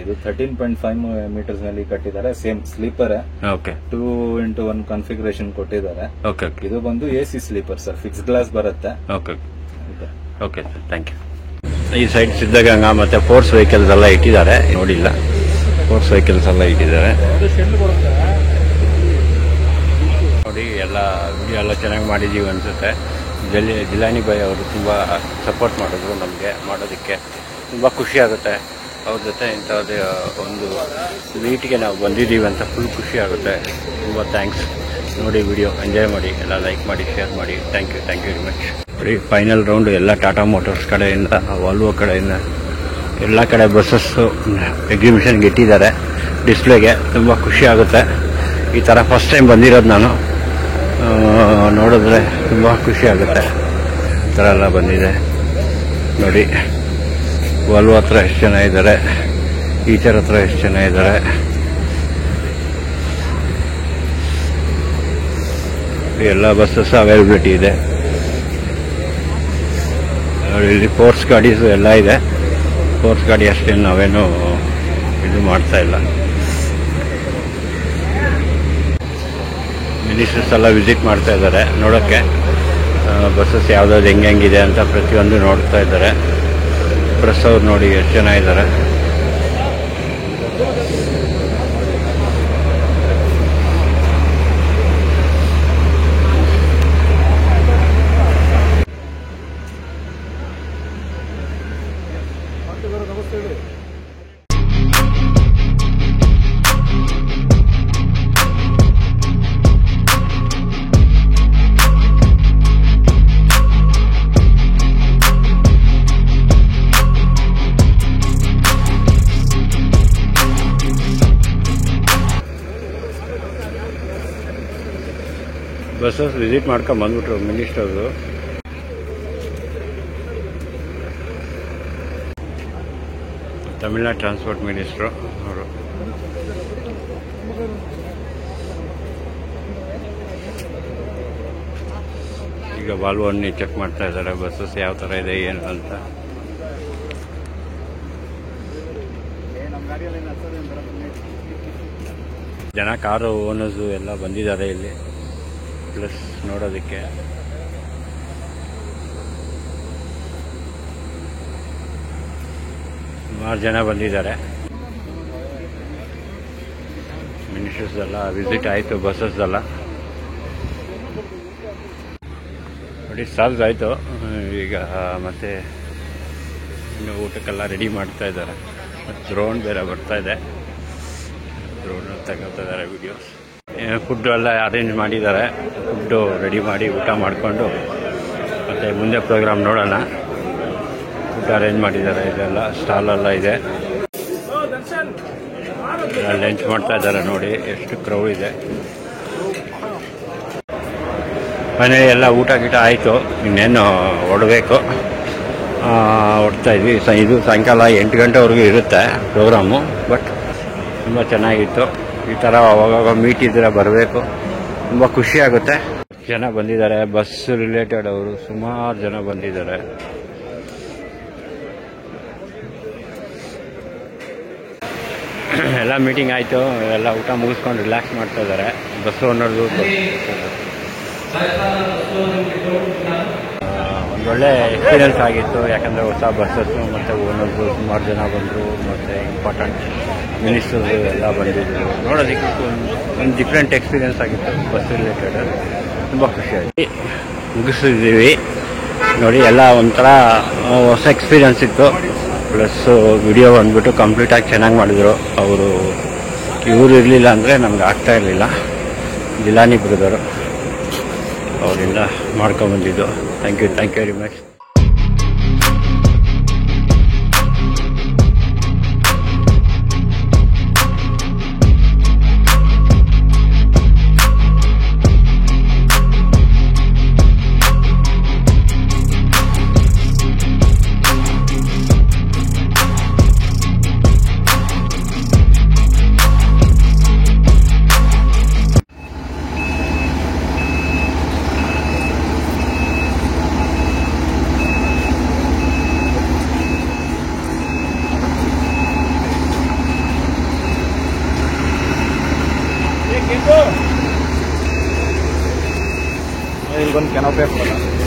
ಇದು 13.5 ಮೀಟರ್ಸ್ ನಲ್ಲಿ ಕಟ್ಟಿದ್ದಾರೆ. ಸೇಮ್ ಸ್ಲೀಪರ್ 2x1 ಕಾನ್ಫಿಗರೇಷನ್ ಕೊಟ್ಟಿದ್ದಾರೆ. ಇದು ಬಂದು AC sleeper sir, fix glass ಬರುತ್ತೆ. Okay sir, thank you. ಈ ಸೈಡ್ ಸಿದ್ಧಗಂಗಾ ಮತ್ತೆ ಫೋರ್ಸ್ ವೆಹಿಕಲ್ಸ್ ಎಲ್ಲ ಇಟ್ಟಿದ್ದಾರೆ. ನೋಡಿಲ್ಲ, ಫೋರ್ಸ್ ವೆಹಿಕಲ್ಸ್ ಎಲ್ಲ ಇಟ್ಟಿದ್ದಾರೆ ನೋಡಿ. ಎಲ್ಲ ವಿಡಿಯೋ ಎಲ್ಲ ಚೆನ್ನಾಗಿ ಮಾಡಿದ್ದೀವಿ ಅನಿಸುತ್ತೆ. ಜಿಲಾನಿ ಬಾಯ್ ಅವರು ತುಂಬ ಸಪೋರ್ಟ್ ಮಾಡಿದ್ರು ನಮಗೆ ಮಾಡೋದಕ್ಕೆ. ತುಂಬ ಖುಷಿ ಆಗುತ್ತೆ ಅವ್ರ ಜೊತೆ ಇಂಥದ್ದು ಒಂದು ಮೀಟಿಗೆ ನಾವು ಬಂದಿದ್ದೀವಿ ಅಂತ ಫುಲ್ ಖುಷಿ ಆಗುತ್ತೆ. ತುಂಬ ಥ್ಯಾಂಕ್ಸ್. ನೋಡಿ, ವಿಡಿಯೋ ಎಂಜಾಯ್ ಮಾಡಿ, ಎಲ್ಲ ಲೈಕ್ ಮಾಡಿ, ಶೇರ್ ಮಾಡಿ. Thank you very much. ನೋಡಿ, ಫೈನಲ್ ರೌಂಡ್ ಎಲ್ಲ ಟಾಟಾ ಮೋಟರ್ಸ್ ಕಡೆಯಿಂದ, ವಾಲ್ವೋ ಕಡೆಯಿಂದ ಎಲ್ಲ ಕಡೆ ಬಸ್ಸಸ್ಸು ಎಕ್ಸಿಬಿಷನ್ಗೆ ಇಟ್ಟಿದ್ದಾರೆ ಡಿಸ್ಪ್ಲೇಗೆ. ತುಂಬ ಖುಷಿ ಆಗುತ್ತೆ. ಈ ಥರ ಫಸ್ಟ್ ಟೈಮ್ ಬಂದಿರೋದು ನಾನು. ನೋಡಿದ್ರೆ ತುಂಬ ಖುಷಿ ಆಗುತ್ತೆ. ಈ ಥರ ಎಲ್ಲ ಬಂದಿದೆ ನೋಡಿ. ವಾಲ್ವೋ ಹತ್ರ ಎಷ್ಟು ಜನ ಇದ್ದಾರೆ, ಈಚರ್ ಹತ್ರ ಎಷ್ಟು ಜನ ಇದ್ದಾರೆ. ಎಲ್ಲ ಬಸ್ಸಸ್ ಅವೈಲಬಿಲಿಟಿ ಇದೆ ನೋಡಿ. ಇಲ್ಲಿ ಫೋರ್ಸ್ ಗಾಡೀಸು ಎಲ್ಲ ಇದೆ. ಫೋರ್ಸ್ ಗಾಡಿ ಅಷ್ಟೇನು ನಾವೇನು ಇದು ಮಾಡ್ತಾ ಇಲ್ಲ. ಮಿನಿಸ್ಟರ್ಸ್ ಎಲ್ಲ ವಿಸಿಟ್ ಮಾಡ್ತಾ ಇದ್ದಾರೆ ನೋಡೋಕ್ಕೆ. ಬಸ್ಸಸ್ ಯಾವ್ದಾದ್ರು ಹೆಂಗಿದೆ ಅಂತ ಪ್ರತಿಯೊಂದು ನೋಡ್ತಾ ಇದ್ದಾರೆ. ಪ್ರೆಸ್ ಅವ್ರು ನೋಡಿ ಎಷ್ಟು ಜನ ಇದ್ದಾರೆ. ಬಸ್ಸಸ್ ವಿಸಿಟ್ ಮಾಡ್ಕೊಂಡು ಬಂದ್ಬಿಟ್ರು ಮಿನಿಸ್ಟರ್ದು. ತಮಿಳ್ನಾಡು ಟ್ರಾನ್ಸ್ಪೋರ್ಟ್ ಮಿನಿಸ್ಟ್ರು ಅವರು. ಈಗ ವಾಲ್ವೋನಿ ಚೆಕ್ ಮಾಡ್ತಾ ಇದ್ದಾರೆ, ಬಸ್ಸಸ್ ಯಾವ ಥರ ಇದೆ ಏನು ಅಂತ. ಜನ ಕಾರು ಓನರ್ಸು ಎಲ್ಲ ಬಂದಿದ್ದಾರೆ ಇಲ್ಲಿ ಪ್ಲಸ್ ನೋಡೋದಕ್ಕೆ. ಸುಮಾರು ಜನ ಬಂದಿದ್ದಾರೆ. ಮಿನಿಸ್ಟರ್ಸ್ ಎಲ್ಲ ವಿಸಿಟ್ ಆಯಿತು, ಬಸ್ಸಸ್ ಎಲ್ಲ ನೋಡಿ ಸಾಲ್ವ್ ಆಯಿತು. ಈಗ ಮತ್ತೆ ಇನ್ನು ಊಟಕ್ಕೆಲ್ಲ ರೆಡಿ ಮಾಡ್ತಾ ಇದ್ದಾರೆ. ಡ್ರೋನ್ ಬೇರೆ ಬರ್ತಾ ಇದೆ, ಡ್ರೋನ್ ತಗೋತಾ ಇದ್ದಾರೆ ವಿಡಿಯೋಸ್. ಫುಡ್ ಎಲ್ಲ ಅರೇಂಜ್ ಮಾಡಿದ್ದಾರೆ. ಫುಡ್ಡು ರೆಡಿ ಮಾಡಿ ಊಟ ಮಾಡಿಕೊಂಡು ಮತ್ತು ಮುಂದೆ ಪ್ರೋಗ್ರಾಮ್ ನೋಡೋಣ. ಫುಡ್ ಅರೇಂಜ್ ಮಾಡಿದ್ದಾರೆ, ಇದೆಲ್ಲ ಸ್ಟಾಲೆಲ್ಲ ಇದೆ. ಲಂಚ್ ಮಾಡ್ತಾ ಇದ್ದಾರೆ ನೋಡಿ ಎಷ್ಟು ಕ್ರೌಡ್ ಇದೆ. ಮನೆಯಲ್ಲಿ ಎಲ್ಲ ಊಟ ಗೀಟ ಆಯಿತು, ಇನ್ನೇನು ಹೊರಡಬೇಕು. ಹೊಡ್ತಾ ಇದ್ವಿ. ಇದು ಸಾಯಂಕಾಲ 8 ಗಂಟೆವರೆಗೂ ಇರುತ್ತೆ ಪ್ರೋಗ್ರಾಮು. ಬಟ್ ತುಂಬ ಚೆನ್ನಾಗಿತ್ತು. ಈ ಥರ ಅವಾಗ ಮೀಟ್ ಇದ್ರೆ ಬರಬೇಕು, ತುಂಬ ಖುಷಿ ಆಗುತ್ತೆ. ಜನ ಬಂದಿದ್ದಾರೆ, ಬಸ್ ರಿಲೇಟೆಡ್ ಅವರು ಸುಮಾರು ಜನ ಬಂದಿದ್ದಾರೆ. ಎಲ್ಲ ಮೀಟಿಂಗ್ ಆಯಿತು, ಎಲ್ಲ ಊಟ ಮುಗಿಸ್ಕೊಂಡು ರಿಲ್ಯಾಕ್ಸ್ ಮಾಡ್ತಾ ಇದ್ದಾರೆ. ಬಸ್ ಓನರ್ದು ಒಂದೊಳ್ಳೆ ಎಕ್ಸ್ಪೀರಿಯನ್ಸ್ ಆಗಿತ್ತು. ಯಾಕಂದರೆ ಹೊಸ ಬಸ್ಸಸ್ಸು ಮತ್ತು ಓನರ್ಸು ಸುಮಾರು ಜನ ಬಂದರು, ಮತ್ತು ಇಂಪಾರ್ಟೆಂಟ್ ಮಿನಿಸ್ಟರ್ಸ್ ಎಲ್ಲ ಬಂದಿದ್ದರು. ನೋಡೋದಕ್ಕೆ ಒಂದು ಡಿಫ್ರೆಂಟ್ ಎಕ್ಸ್ಪೀರಿಯನ್ಸ್ ಆಗಿತ್ತು ಬಸ್ ರಿಲೇಟೆಡ್. ತುಂಬ ಖುಷಿಯಾಗಿ ಮುಗಿಸಿದ್ದೀವಿ ನೋಡಿ. ಎಲ್ಲ ಒಂಥರ ಹೊಸ ಎಕ್ಸ್ಪೀರಿಯನ್ಸ್ ಇತ್ತು. ಪ್ಲಸ್ ವಿಡಿಯೋ ಬಂದ್ಬಿಟ್ಟು ಕಂಪ್ಲೀಟಾಗಿ ಚೆನ್ನಾಗಿ ಮಾಡಿದರು ಅವರು. ಇವರು ಇರಲಿಲ್ಲ ಅಂದರೆ ನಮ್ಗೆ ಆಗ್ತಾ ಇರಲಿಲ್ಲ. ಜಿಲಾನಿ ಬ್ರದರು ಅವರಿಂದ ಮಾಡ್ಕೊಂಬಂದಿದ್ದು. Thank you very much. ಇಲ್ಲೊಂದು ಕೆನೋಪಿ ಹಾಕ್ಬೋದ?